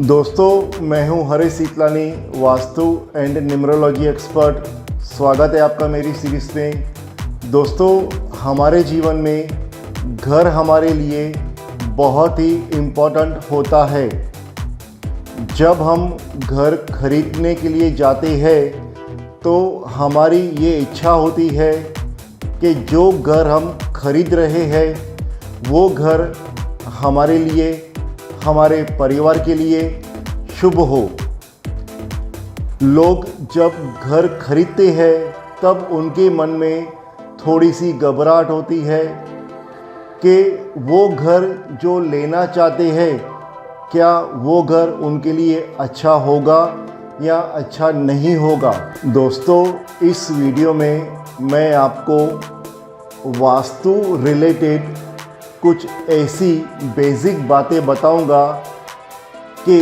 दोस्तों, मैं हूं Harish Sitlani, vastu and numerology expert. स्वागत है आपका मेरी सीरीज़ में। दोस्तों, हमारे जीवन में घर हमारे लिए बहुत ही इम्पोर्टेंट होता है। जब हम घर खरीदने के लिए जाते हैं तो हमारी ये इच्छा होती है कि जो घर हम खरीद रहे हैं वो घर हमारे लिए, हमारे परिवार के लिए शुभ हो। लोग जब घर खरीदते हैं तब उनके मन में थोड़ी सी घबराहट होती है कि वो घर जो लेना चाहते हैं, क्या वो घर उनके लिए अच्छा होगा या अच्छा नहीं होगा। दोस्तों, इस वीडियो में मैं आपको वास्तु रिलेटेड कुछ ऐसी बेसिक बातें बताऊंगा कि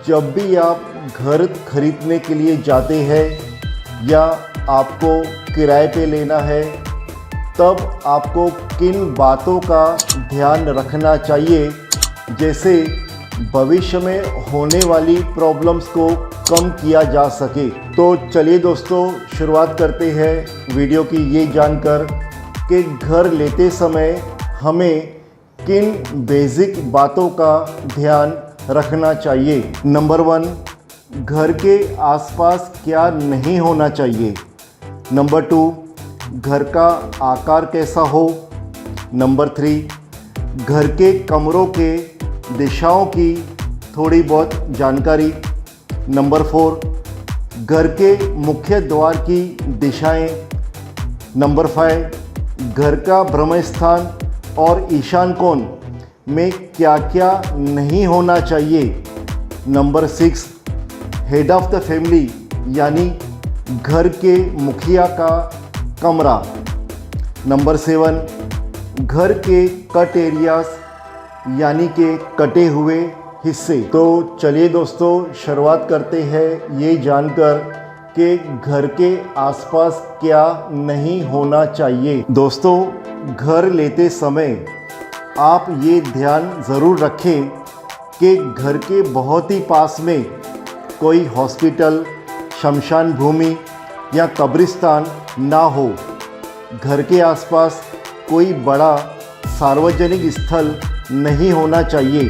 जब भी आप घर खरीदने के लिए जाते हैं या आपको किराए पे लेना है, तब आपको किन बातों का ध्यान रखना चाहिए, जैसे भविष्य में होने वाली प्रॉब्लम्स को कम किया जा सके। तो चलिए दोस्तों, शुरुआत करते हैं वीडियो की ये जानकर कि घर लेते समय हमें किन बेसिक बातों का ध्यान रखना चाहिए। नंबर 1, घर के आसपास क्या नहीं होना चाहिए। नंबर 2, घर का आकार कैसा हो। नंबर 3, घर के कमरों के दिशाओं की थोड़ी बहुत जानकारी। नंबर 4, घर के मुख्य द्वार की दिशाएं। नंबर 5, घर का ब्रह्म स्थान और ईशान कोण में क्या क्या नहीं होना चाहिए। Number 6, head of the family यानी घर के मुखिया का कमरा। नंबर 7, घर के कट एरियाज यानी के कटे हुए हिस्से। तो चलिए दोस्तों, शुरुआत करते हैं ये जानकर कि घर के आसपास क्या नहीं होना चाहिए। दोस्तों, घर लेते समय आप ये ध्यान ज़रूर रखें कि घर के बहुत ही पास में कोई हॉस्पिटल, शमशान भूमि या कब्रिस्तान ना हो। घर के आसपास कोई बड़ा सार्वजनिक स्थल नहीं होना चाहिए,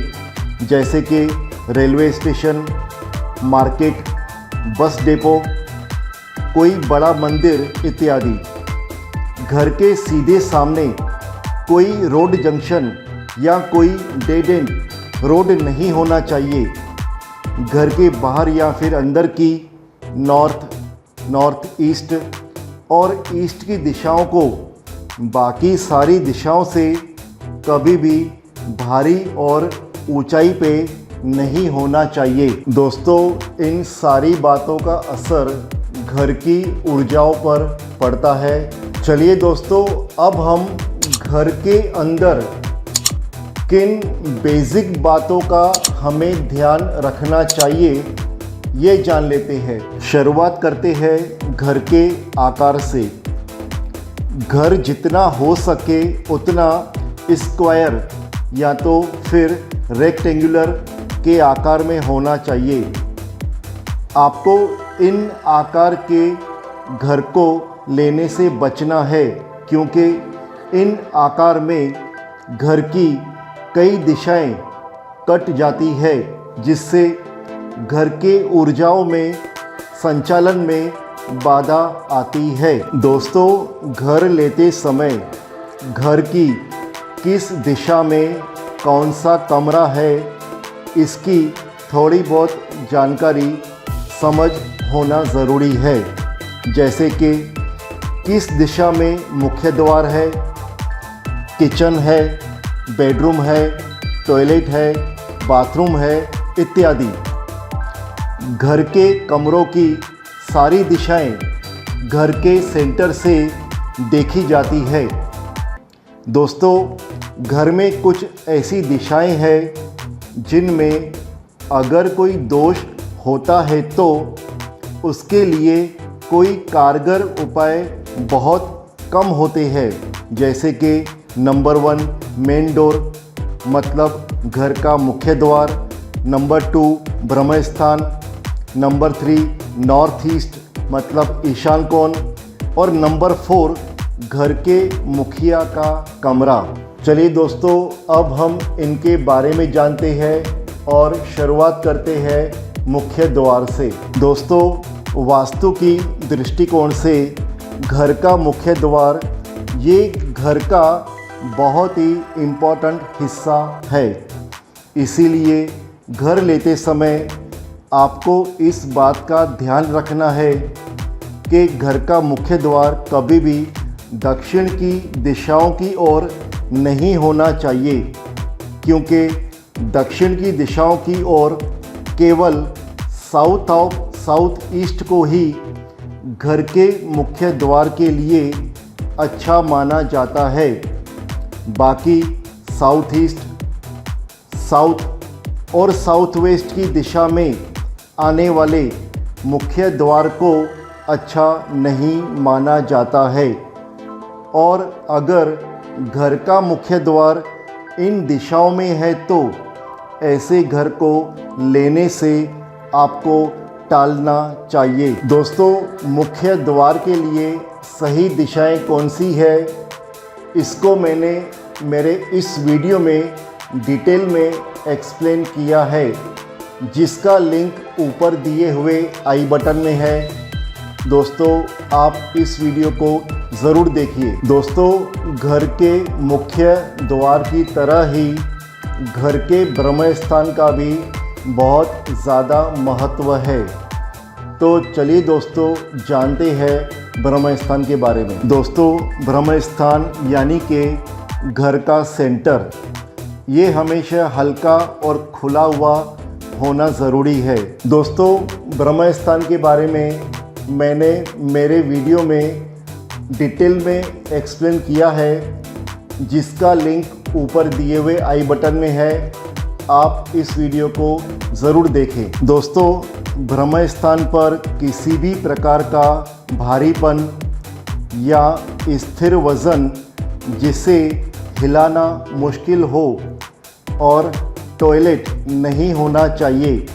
जैसे कि railway station, market, bus depot, कोई बड़ा मंदिर इत्यादि। घर के सीधे सामने कोई रोड जंक्शन या कोई डेड एंड रोड नहीं होना चाहिए। घर के बाहर या फिर अंदर की नॉर्थ, नॉर्थ ईस्ट और ईस्ट की दिशाओं को बाकी सारी दिशाओं से कभी भी भारी और ऊंचाई पे नहीं होना चाहिए। दोस्तों, इन सारी बातों का असर घर की ऊर्जाओं पर पड़ता है। चलिए दोस्तों, अब हम घर के अंदर किन बेसिक बातों का हमें ध्यान रखना चाहिए ये जान लेते हैं। शुरुआत करते हैं घर के आकार से। घर जितना हो सके उतना स्क्वायर या तो फिर रेक्टेंगुलर के आकार में होना चाहिए। आपको इन आकार के घर को लेने से बचना है, क्योंकि इन आकार में घर की कई दिशाएं कट जाती है, जिससे घर के ऊर्जाओं में संचालन में बाधा आती है। दोस्तों, घर लेते समय घर की किस दिशा में कौन सा कमरा है, इसकी थोड़ी बहुत जानकारी समझ होना ज़रूरी है। जैसे कि किस दिशा में मुख्य द्वार है, किचन है, बेडरूम है, टॉयलेट है, बाथरूम है इत्यादि। घर के कमरों की सारी दिशाएं घर के सेंटर से देखी जाती है। दोस्तों, घर में कुछ ऐसी दिशाएं हैं जिनमें अगर कोई दोष होता है तो उसके लिए कोई कारगर उपाय बहुत कम होते हैं। जैसे कि नंबर 1, मेन डोर मतलब घर का मुख्य द्वार। नंबर 2 ब्रह्म स्थान, नंबर 3 नॉर्थ ईस्ट मतलब ईशान कोण और नंबर 4 घर के मुखिया का कमरा। चलिए दोस्तों, अब हम इनके बारे में जानते हैं और शुरुआत करते हैं मुख्य द्वार से। दोस्तों, वास्तु की दृष्टिकोण से घर का मुख्य द्वार ये घर का बहुत ही इम्पोर्टेंट हिस्सा है। इसीलिए घर लेते समय आपको इस बात का ध्यान रखना है कि घर का मुख्य द्वार कभी भी दक्षिण की दिशाओं की ओर नहीं होना चाहिए, क्योंकि दक्षिण की दिशाओं की ओर केवल साउथ ऑफ साउथ ईस्ट को ही घर के मुख्य द्वार के लिए अच्छा माना जाता है। बाकी साउथ ईस्ट, साउथ और साउथ वेस्ट की दिशा में आने वाले मुख्य द्वार को अच्छा नहीं माना जाता है। और अगर घर का मुख्य द्वार इन दिशाओं में है तो ऐसे घर को लेने से आपको टालना चाहिए। दोस्तों, मुख्य द्वार के लिए सही दिशाएं कौन सी है, इसको मैंने मेरे इस वीडियो में डिटेल में एक्सप्लेन किया है, जिसका लिंक ऊपर दिए हुए आई बटन में है। दोस्तों, आप इस वीडियो को ज़रूर देखिए। दोस्तों, घर के मुख्य द्वार की तरह ही घर के ब्रह्म स्थान का भी बहुत ज़्यादा महत्व है। तो चलिए दोस्तों, जानते हैं ब्रह्म स्थान के बारे में। दोस्तों, ब्रह्म स्थान यानी कि घर का सेंटर, ये हमेशा हल्का और खुला हुआ होना ज़रूरी है। दोस्तों, ब्रह्म स्थान के बारे में मैंने मेरे वीडियो में डिटेल में एक्सप्लेन किया है, जिसका लिंक ऊपर दिए हुए आई बटन में है। आप इस वीडियो को ज़रूर देखें। दोस्तों, ब्रह्म स्थान पर किसी भी प्रकार का भारीपन या स्थिर वज़न जिसे हिलाना मुश्किल हो और टॉयलेट नहीं होना चाहिए।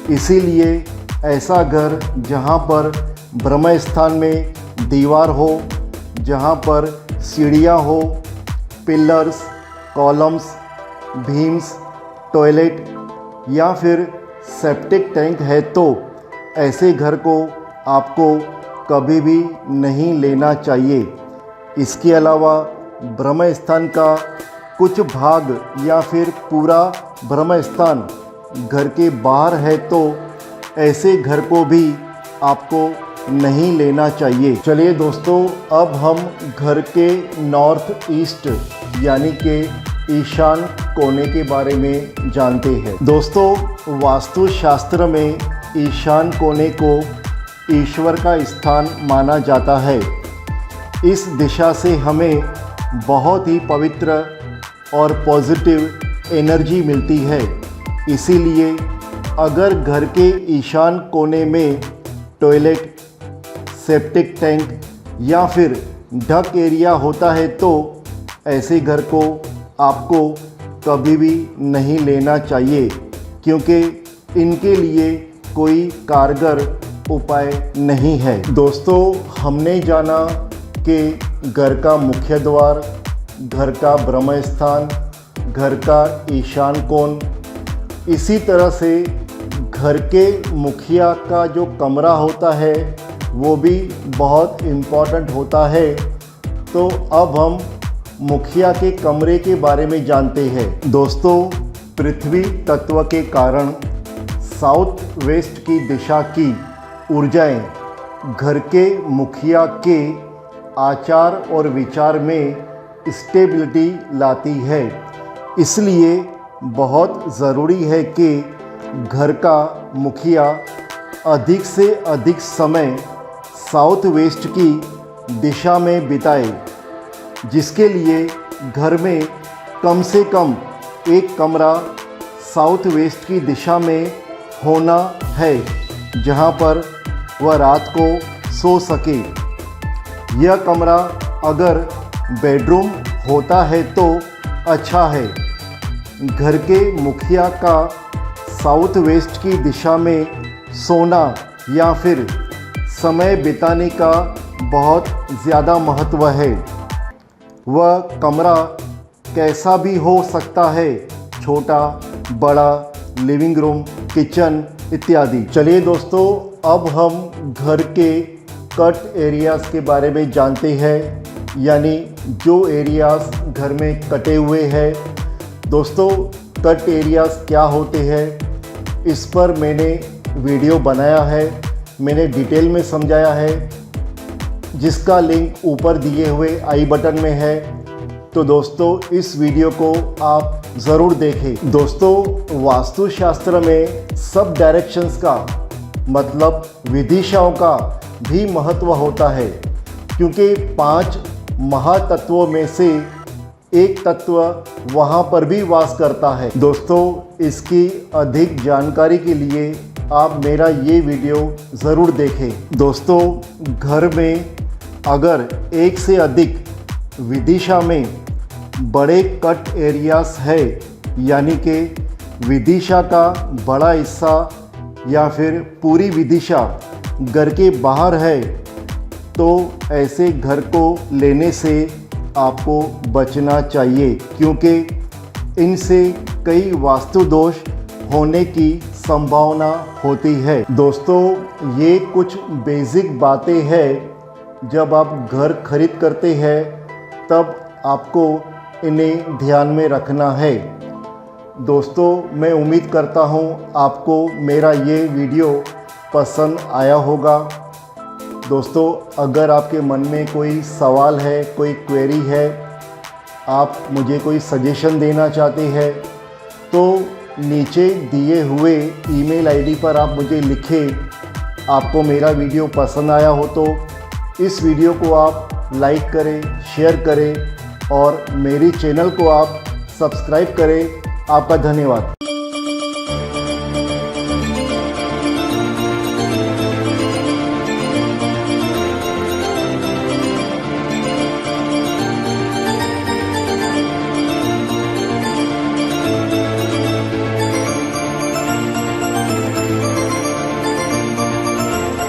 इसीलिए ऐसा घर जहां पर ब्रह्म स्थान में दीवार हो, जहां पर सीढ़ियां हो, पिलर्स, कॉलम्स, बीम्स, टॉयलेट या फिर सेप्टिक टैंक है तो ऐसे घर को आपको कभी भी नहीं लेना चाहिए। इसके अलावा ब्रह्म स्थान का कुछ भाग या फिर पूरा ब्रह्म स्थान घर के बाहर है तो ऐसे घर को भी आपको नहीं लेना चाहिए। चलिए दोस्तों, अब हम घर के नॉर्थ ईस्ट यानी कि ईशान कोने के बारे में जानते हैं। दोस्तों, वास्तुशास्त्र में ईशान कोने को ईश्वर का स्थान माना जाता है। इस दिशा से हमें बहुत ही पवित्र और पॉजिटिव एनर्जी मिलती है। इसीलिए अगर घर के ईशान कोने में टॉयलेट, सेप्टिक टैंक या फिर ढक एरिया होता है तो ऐसे घर को आपको कभी भी नहीं लेना चाहिए, क्योंकि इनके लिए कोई कारगर उपाय नहीं है। दोस्तों, हमने जाना कि घर का मुख्य द्वार, घर का ब्रह्म स्थान, घर का ईशान कोण, इसी तरह से घर के मुखिया का जो कमरा होता है वो भी बहुत इम्पॉर्टेंट होता है। तो अब हम मुखिया के कमरे के बारे में जानते हैं। दोस्तों, पृथ्वी तत्व के कारण साउथ वेस्ट की दिशा की ऊर्जाएं घर के मुखिया के आचार और विचार में स्टेबिलिटी लाती है। इसलिए बहुत ज़रूरी है कि घर का मुखिया अधिक से अधिक समय साउथ वेस्ट की दिशा में बिताए, जिसके लिए घर में कम से कम एक कमरा साउथ वेस्ट की दिशा में होना है, जहां पर वह रात को सो सके। यह कमरा अगर बेडरूम होता है तो अच्छा है। घर के मुखिया का साउथ वेस्ट की दिशा में सोना या फिर समय बिताने का बहुत ज़्यादा महत्व है। वह कमरा कैसा भी हो सकता है, छोटा, बड़ा, लिविंग रूम, किचन इत्यादि। चलिए दोस्तों, अब हम घर के कट एरियाज़ के बारे में जानते हैं, यानी जो एरियाज़ घर में कटे हुए हैं। दोस्तों, कट एरियाज़ क्या होते हैं, इस पर मैंने वीडियो बनाया है, मैंने डिटेल में समझाया है, जिसका लिंक ऊपर दिए हुए आई बटन में है। तो दोस्तों, इस वीडियो को आप ज़रूर देखें। दोस्तों, वास्तुशास्त्र में सब डायरेक्शंस का मतलब विदिशाओं का भी महत्व होता है, क्योंकि 5 महातत्वों में से एक तत्व वहाँ पर भी वास करता है। दोस्तों, इसकी अधिक जानकारी के लिए आप मेरा ये वीडियो ज़रूर देखें। दोस्तों, घर में अगर एक से अधिक विदिशा में बड़े कट एरियाज़ है, यानी कि विदिशा का बड़ा हिस्सा या फिर पूरी विदिशा घर के बाहर है, तो ऐसे घर को लेने से आपको बचना चाहिए, क्योंकि इनसे कई वास्तु दोष होने की संभावना होती है। दोस्तों, ये कुछ बेसिक बातें हैं, जब आप घर खरीद करते हैं तब आपको इन्हें ध्यान में रखना है। दोस्तों, मैं उम्मीद करता हूँ आपको मेरा ये वीडियो पसंद आया होगा। दोस्तों, अगर आपके मन में कोई सवाल है, कोई क्वेरी है, आप मुझे कोई सजेशन देना चाहते हैं, तो नीचे दिए हुए ईमेल आईडी पर आप मुझे लिखें। आपको मेरा वीडियो पसंद आया हो तो इस वीडियो को आप लाइक करें, शेयर करें और मेरी चैनल को आप सब्सक्राइब करें। आपका धन्यवाद।